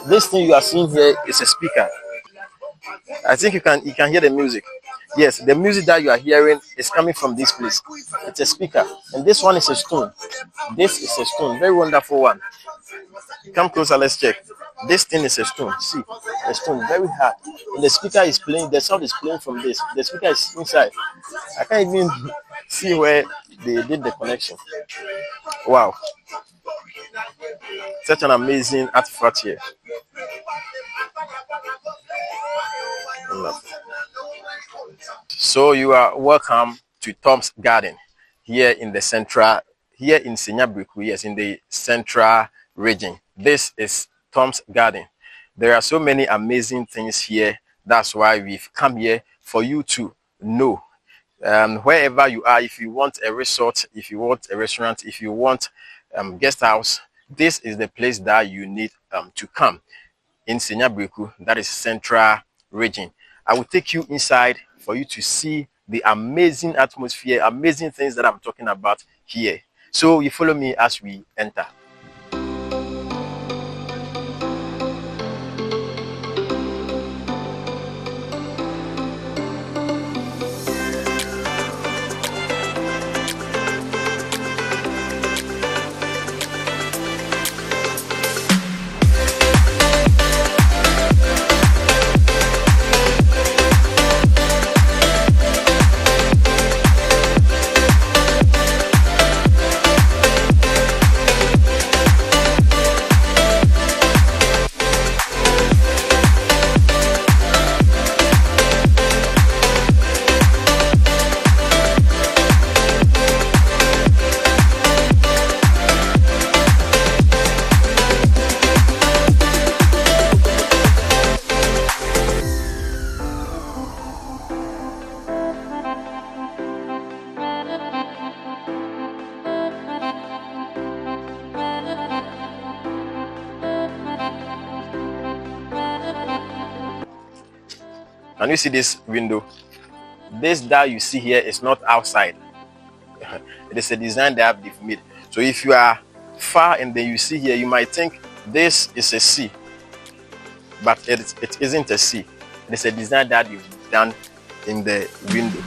This thing you are seeing here is a speaker. I think you can hear the music. Yes, the music that you are hearing is coming from this place. It's a speaker, and this one is a stone. This is a stone, very wonderful one. Come closer, let's check. This thing is a stone. See, a stone, very hard. And the speaker is playing. The sound is playing from this. The speaker is inside. I can't even see where they did the connection. Wow, such an amazing artifact here. So you are welcome to Tom's Garden here in the central, here in Senyabriku, yes, in the central region. This is Tom's Garden. There are so many amazing things here. That's why we've come here for you to know. Wherever you are, if you want a resort, if you want a restaurant, if you want guest house, this is the place that you need to come in Senyabriku, that is central region. I will take you inside for you to see the amazing atmosphere, amazing things that I'm talking about here. So you follow me as we enter. Can you see this window? This that you see here is not outside. It is a design that they've made. So if you are far and then you see here, you might think this is a sea, but it isn't a sea. It is a design that you've done in the window.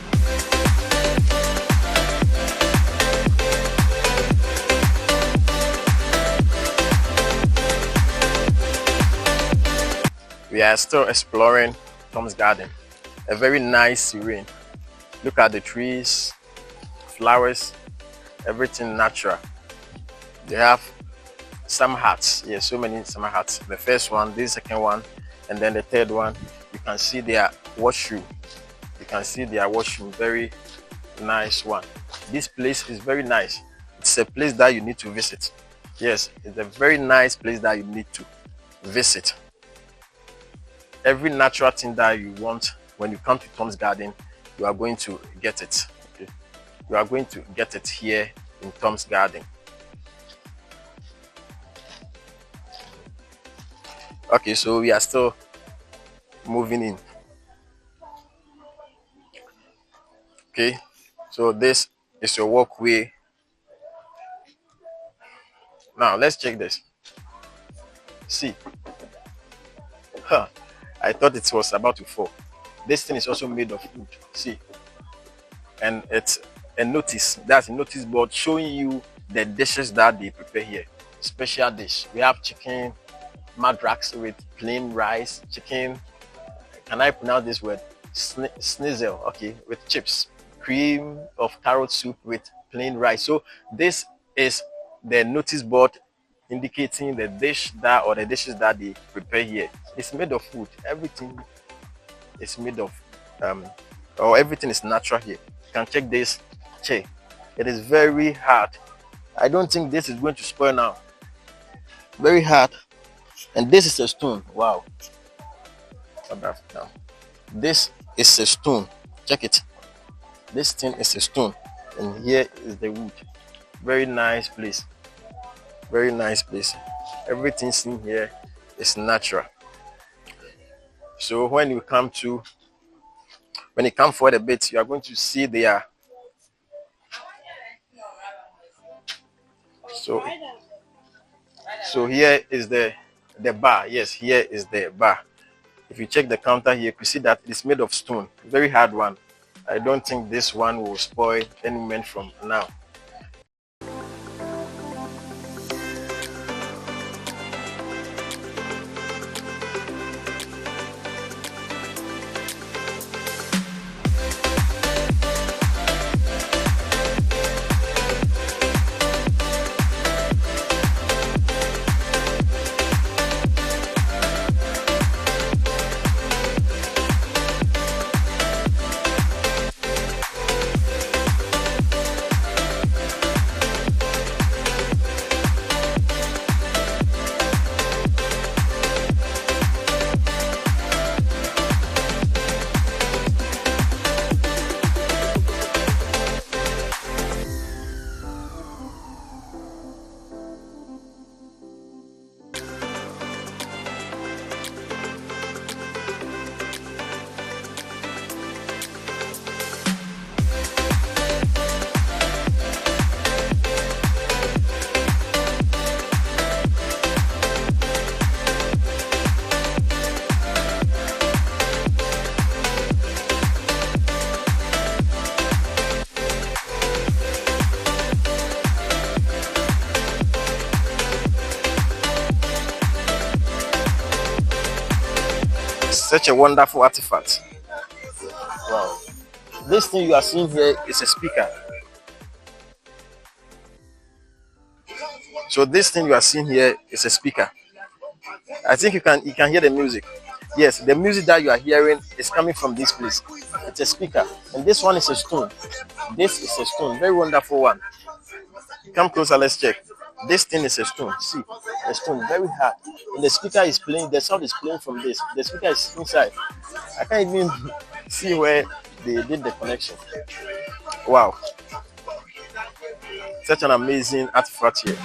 We are still exploring Tom's Garden. A very nice serene. Look at the trees, flowers, everything natural. They have some huts. Yes, so many summer huts. The first one, the second one, and then the third one. You can see their washroom. You can see their washroom. Very nice one. This place is very nice. It's a place that you need to visit. Yes, it's a very nice place that you need to visit. Every natural thing that you want when you come to Tom's Garden, you are going to get it. Okay? You are going to get it here in Tom's Garden. Okay, so we are still moving in. Okay, so this is your walkway. Now let's check this. See. Huh. I thought it was about to fall. This thing is also made of wood. See, and it's a notice. That's a notice board showing you the dishes that they prepare here. Special dish. We have chicken madrax with plain rice. Chicken. Can I pronounce this word? Schnitzel. Okay, with chips. Cream of carrot soup with plain rice. So this is the notice board indicating the dish that or the dishes that they prepare here. It's made of wood. Everything is made of or everything is natural here. You can check this chair. It is very hard. I don't think this is going to spoil now. Very hard. And this is a stone. Wow. Now. This is a stone. Check it. This thing is a stone. And here is the wood. Very nice place. Very nice place. Everything seen here is natural. So when you come forward a bit, you are going to see there. So here is the the bar. Yes, here is the bar. If you check the counter here, you can see that it's made of stone, very hard one. I don't think this one will spoil any moment from now. Such a wonderful artifact. Wow. This thing you are seeing here is a speaker. So this thing you are seeing here is a speaker. I think you can hear the music. Yes, the music that you are hearing is coming from this place. It's a speaker. And this one is a stone. This is a stone. Very wonderful one. Come closer, let's check. This thing is a stone. See, a stone, very hard. And the speaker is playing, the sound is playing from this. The speaker is inside. I can't even see where they did the connection. Wow. Such an amazing artifact here.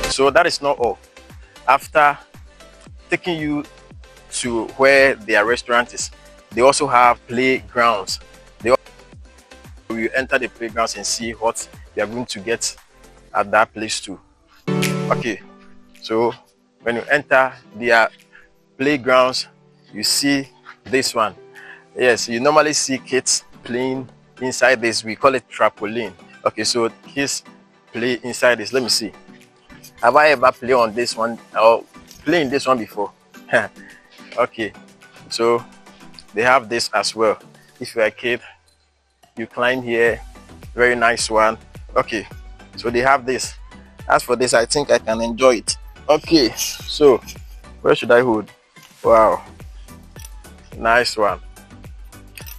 So that is not all. After taking you to where their restaurant is, they also have playgrounds. You enter the playgrounds and see what you are going to get at that place too. Okay, so when you enter their playgrounds, you see this one. Yes, you normally see kids playing inside this. We call it trampoline. Okay, so kids play inside this. Let me see. Have I ever played on this one or playing this one before? Okay, so they have this as well. If you're a kid, you climb here. Very nice one. Okay, so they have this. As for this, I think I can enjoy it. Okay, so where should I hold? Wow, nice one.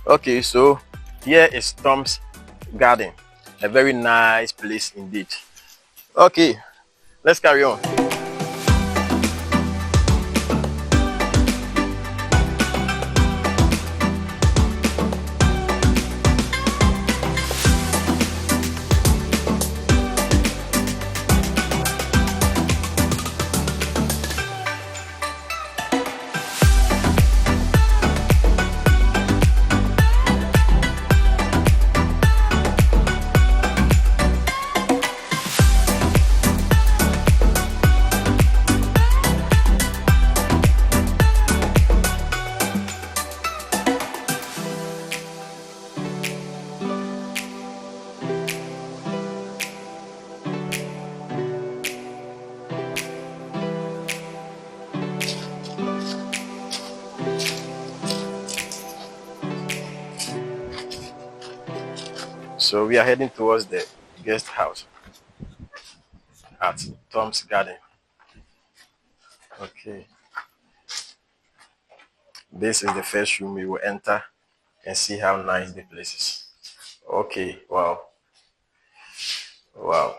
Okay, so here is Tom's Garden. A very nice place indeed. Okay, let's carry on. So we are heading towards the guest house at Tom's Garden. Okay. This is the first room we will enter and see how nice the place is. Okay, wow. Wow.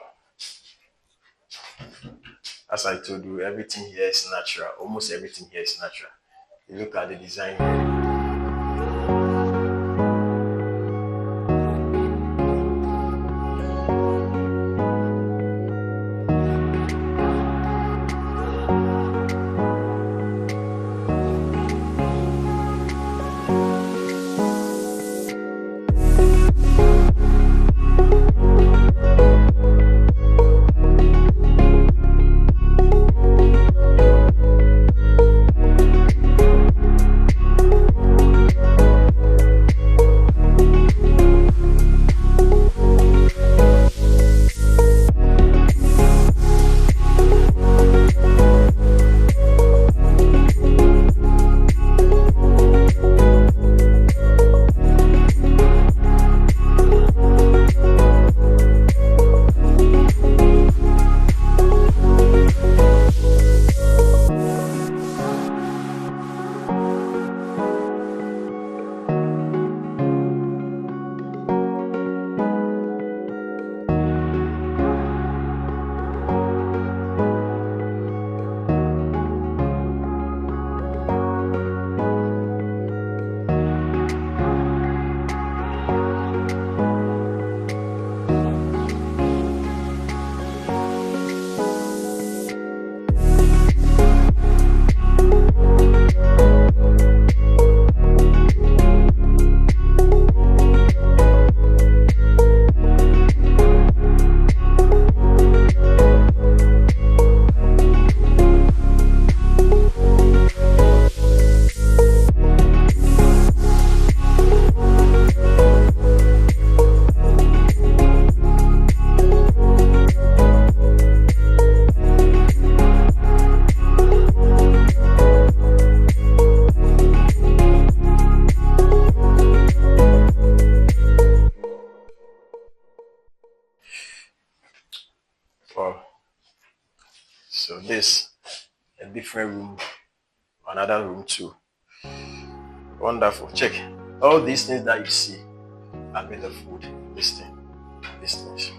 As I told you, everything here is natural. Almost everything here is natural. You look at the design here. Wow. So this, a different room, another room too. Wonderful. Check. All these things that you see are made of wood. This thing, these things.